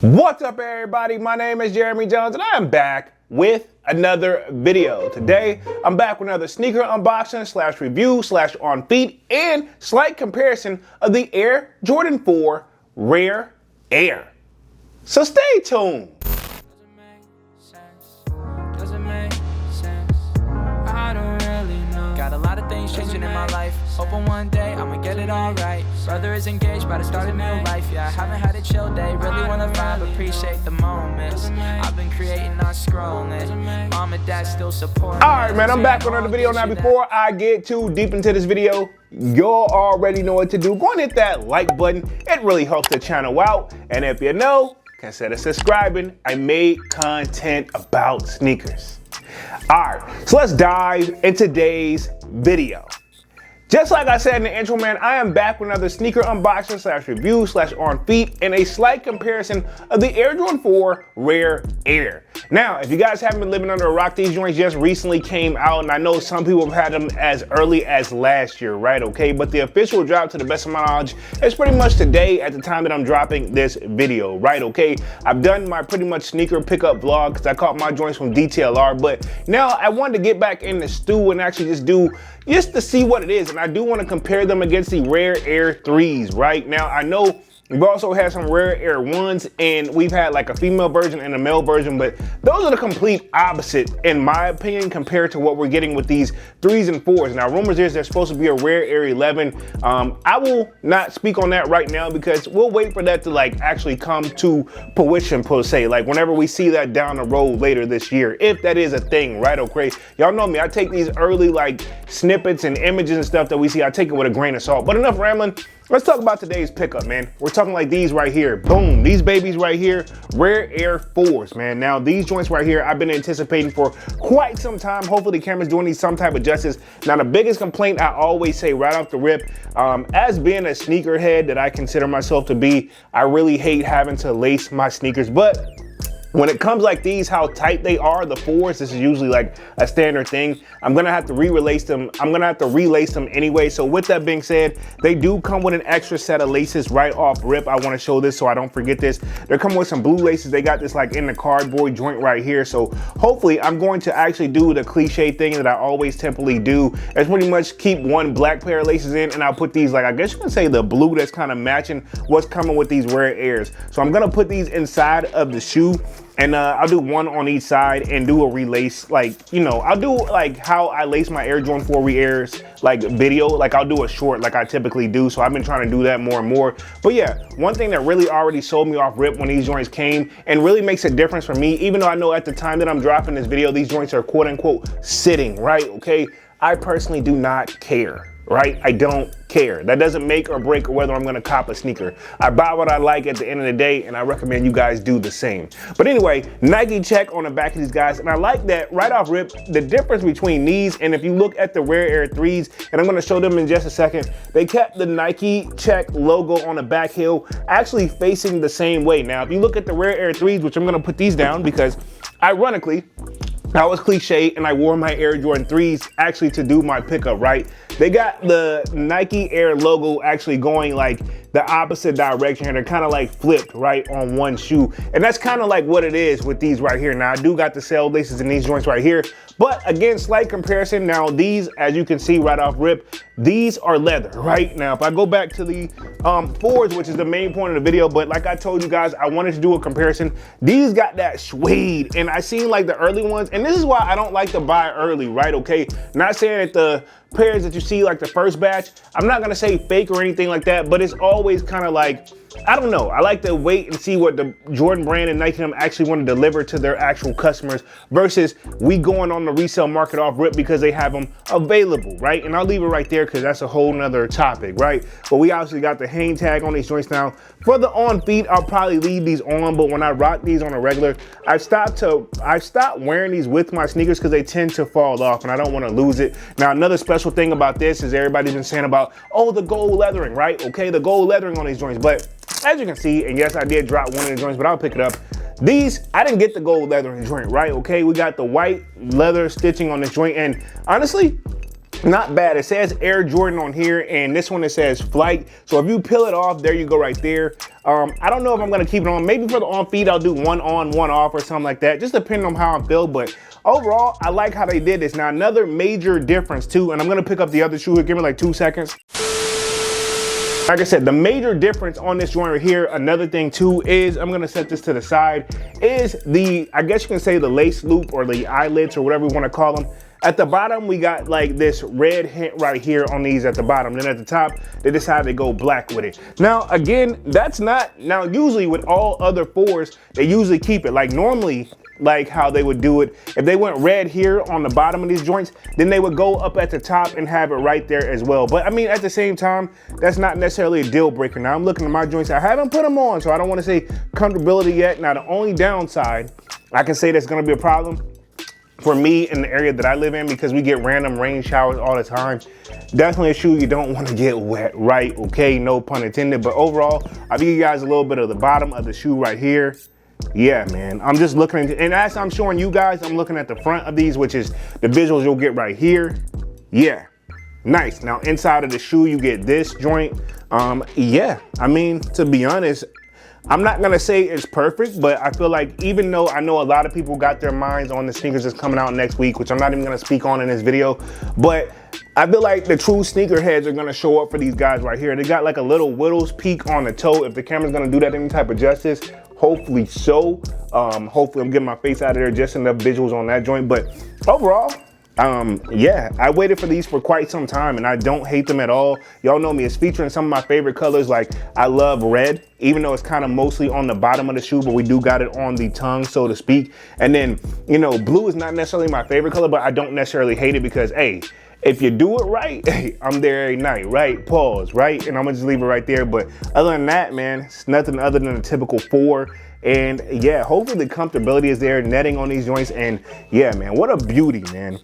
What's up, everybody? My name is Jeremy Jones and I'm back with another video. Today I'm back with another sneaker unboxing slash review slash on feet and slight comparison of the Air Jordan 4 Rare Air. So stay tuned. Got a lot of things changing in my life. Hoping one day I'ma get it all right. Brother is engaged, about to start a new life. Yeah, I haven't had a chill day. Really wanna vibe, appreciate the moments. I've been creating, not scrolling. Mom and dad still support. Alright, man, I'm back with another video. Now, before I get too deep into this video, y'all already know what to do. Go and hit that like button. It really helps the channel out. And if you know, consider subscribing. I made content about sneakers. Alright, so let's dive into today's video. Just like I said in the intro, man, I am back with another sneaker unboxing slash review slash on feet and a slight comparison of the Air Jordan 4 Rare Air. Now, if you guys haven't been living under a rock, these joints just recently came out, and I know some people have had them as early as last year, right? Okay, but the official drop, to the best of my knowledge, is pretty much today at the time that I'm dropping this video, right? Okay, I've done my pretty much sneaker pickup vlog because I caught my joints from DTLR, but now I wanted to get back in the stew and actually just to see what it is. And I do want to compare them against the Rare Air 3s, right? Now, I know we've also had some Rare Air 1s, and we've had like a female version and a male version, but those are the complete opposite, in my opinion, compared to what we're getting with these 3s and 4s. Now, rumors is there's supposed to be a Rare Air 11. I will not speak on that right now because we'll wait for that to like actually come to fruition, per se, like whenever we see that down the road later this year, if that is a thing, right? Okay, y'all know me, I take these early like snippets and images and stuff that we see, I take it with a grain of salt. But enough rambling. Let's talk about today's pickup, man. We're talking like these right here. Boom, these babies right here, Rare Air 4s, man. Now, these joints right here, I've been anticipating for quite some time. Hopefully the camera's doing these some type of justice. Now, the biggest complaint I always say right off the rip, as being a sneakerhead that I consider myself to be, I really hate having to lace my sneakers. But when it comes like these, how tight they are, the 4s, this is usually like a standard thing. I'm gonna have to relace them anyway. So with that being said, they do come with an extra set of laces right off rip. I wanna show this so I don't forget this. They're coming with some blue laces. They got this like in the cardboard joint right here. So hopefully I'm going to actually do the cliche thing that I always typically do. Is pretty much keep one black pair of laces in, and I'll put these, like, I guess you can say the blue that's kind of matching what's coming with these Rare Airs. So I'm gonna put these inside of the shoe. And I'll do one on each side and do a relace, like, you know, I'll do like how I lace my Air Jordan 4 Airs, like video, like I'll do a short like I typically do. So I've been trying to do that more and more. But yeah, one thing that really already sold me off rip when these joints came and really makes a difference for me, even though I know at the time that I'm dropping this video, these joints are quote unquote sitting, right? Okay, I personally do not care. Right? I don't care. That doesn't make or break whether I'm gonna cop a sneaker. I buy what I like at the end of the day, and I recommend you guys do the same. But anyway, Nike check on the back of these guys, and I like that right off rip, the difference between these, and if you look at the Rare Air 3s, and I'm gonna show them in just a second, they kept the Nike check logo on the back heel actually facing the same way. Now, if you look at the Rare Air 3s, which I'm gonna put these down because ironically, I was cliche and I wore my Air Jordan 3s actually to do my pickup, right? They got the Nike Air logo actually going like the opposite direction here. They're kind of like flipped right on one shoe. And that's kind of like what it is with these right here. Now I do got the cell laces in these joints right here, but again, slight comparison. Now these, as you can see right off rip, these are leather, right? Now, if I go back to the 4s, which is the main point of the video, but like I told you guys, I wanted to do a comparison. These got that suede, and I seen like the early ones, and this is why I don't like to buy early, right? Okay, not saying that the pairs that you see like the first batch, I'm not gonna say fake or anything like that, but it's always kind of like, I don't know, I like to wait and see what the Jordan brand and Nike them actually want to deliver to their actual customers versus we going on the resale market off rip because they have them available, right? And I'll leave it right there because that's a whole nother topic, right? But we obviously got the hang tag on these joints now. For the on feet, I'll probably leave these on, but when I rock these on a regular, I've stopped wearing these with my sneakers because they tend to fall off and I don't want to lose it. Now, another special thing about this is everybody's been saying about, oh, the gold leathering, right? Okay, the gold leathering on these joints, but as you can see, and yes, I did drop one of the joints, but I'll pick it up. These, I didn't get the gold leather in the joint, right? Okay, we got the white leather stitching on the joint, and honestly, Not bad. It says Air Jordan on here, and this one it says Flight. So if you peel it off, there you go right there. I don't know if I'm gonna keep it on. Maybe for the on feet, I'll do one on, one off or something like that, just depending on how I feel. But overall, I like how they did this. Now, another major difference too, and I'm gonna pick up the other shoe here. Give me like 2 seconds. Like I said, the major difference on this joint right here, another thing too, is, I'm gonna set this to the side, is the, I guess you can say the lace loop or the eyelets or whatever you wanna call them. At the bottom, we got like this red hint right here on these at the bottom. Then at the top, they decided to go black with it. Now, again, that's not, now usually with all other 4s, they usually keep it. Like normally, like how they would do it, if they went red here on the bottom of these joints, then they would go up at the top and have it right there as well. But I mean, at the same time, that's not necessarily a deal breaker. Now I'm looking at my joints, I haven't put them on, so I don't wanna say comfortability yet. Now the only downside, I can say that's gonna be a problem for me in the area that I live in, because we get random rain showers all the time. Definitely a shoe you don't want to get wet, right? Okay, no pun intended. But overall, I'll give you guys a little bit of the bottom of the shoe right here. Yeah, man, I'm just looking into, and as I'm showing you guys, I'm looking at the front of these, which is the visuals you'll get right here. Yeah, nice. Now inside of the shoe, you get this joint. Yeah, I mean, to be honest, I'm not gonna say it's perfect, but I feel like even though I know a lot of people got their minds on the sneakers that's coming out next week, which I'm not even gonna speak on in this video, but I feel like the true sneakerheads are gonna show up for these guys right here. They got like a little Whittles peak on the toe. If the camera's gonna do that any type of justice, hopefully so. Hopefully I'm getting my face out of there, just enough visuals on that joint. But overall, yeah, I waited for these for quite some time and I don't hate them at all. Y'all know me, it's featuring some of my favorite colors. Like I love red, even though it's kind of mostly on the bottom of the shoe, but we do got it on the tongue, so to speak. And then, you know, blue is not necessarily my favorite color, but I don't necessarily hate it because, hey, if you do it right, hey, I'm there every night, right? Pause, right? And I'm gonna just leave it right there. But other than that, man, it's nothing other than a typical 4. And yeah, hopefully the comfortability is there, netting on these joints. And yeah, man, what a beauty, man.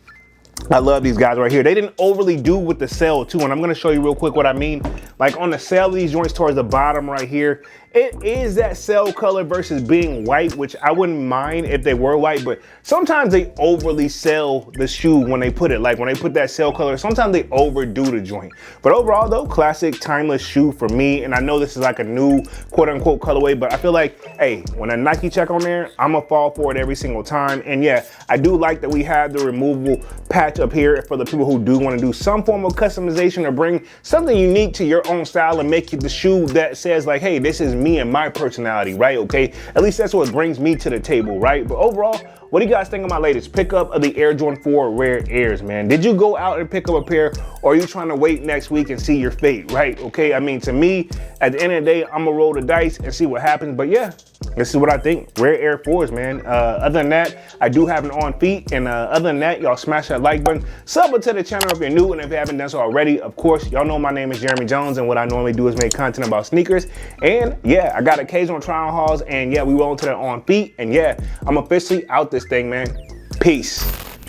I love these guys right here. They didn't overly do with the sale too, and I'm gonna show you real quick what I mean. Like on the sale of these joints towards the bottom right here, it is that cell color versus being white, which I wouldn't mind if they were white, but sometimes they overly sell the shoe when they put it. Like when they put that cell color, sometimes they overdo the joint. But overall though, classic, timeless shoe for me. And I know this is like a new quote unquote colorway, but I feel like, hey, when a Nike check on there, I'm gonna fall for it every single time. And yeah, I do like that we have the removable patch up here for the people who do want to do some form of customization or bring something unique to your own style and make it the shoe that says like, hey, this is me and my personality, right? Okay, at least that's what brings me to the table, right? But overall, what do you guys think of my latest pickup of the Air Jordan 4 Rare Airs, man? Did you go out and pick up a pair, or are you trying to wait next week and see your fate, right? Okay, I mean, to me, at the end of the day, I'm gonna roll the dice and see what happens. But yeah, this is what I think. Rare Air 4s, man. Other than that, I do have an on feet. And other than that, y'all smash that like button. Sub to the channel if you're new, and if you haven't done so already, of course, y'all know my name is Jeremy Jones, and what I normally do is make content about sneakers. And yeah, I got occasional try on hauls, and yeah, we roll into that on feet. And yeah, I'm officially out this thing, man. Peace.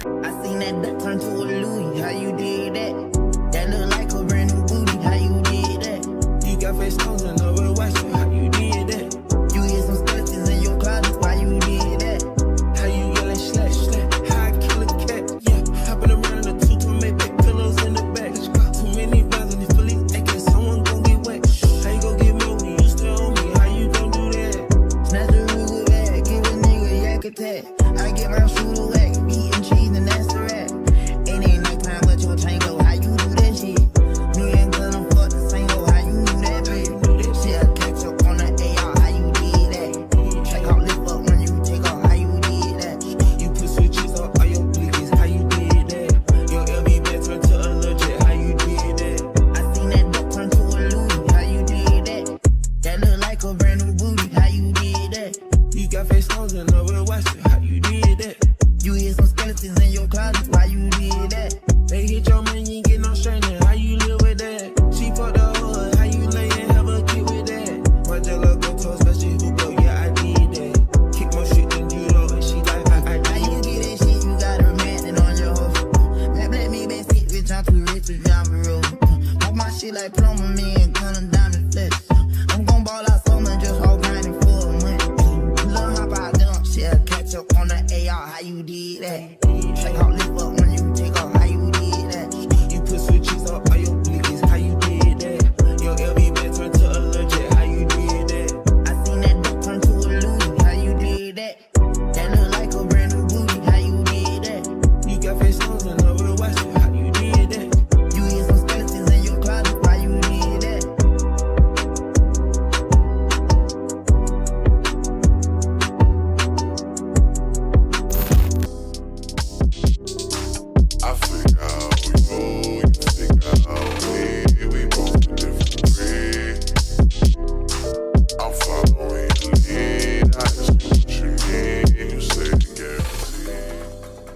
I seen that duck turn to a Louis. How you did that? That look like a brand new booty. How you did that? You got face stones and over watch you. How you did that? You hit some skeletons in your closet. Why you did that? How you yelling slash slash? How I kill a cat? Yeah, hopping around in a two to make back pillows in the back. Too many rounds in the police acting. Someone gon' get wet. How you gon' get me when you still on me? How you gon' do that? Snatch the Ruger bag, give a nigga a yak attack. I get my shooter whack. Like plumber, me and gun diamond flesh. I'm gon' ball out summer, just hold grinding for a month. Little hop out dump, shit, catch up on the AR, how you did that?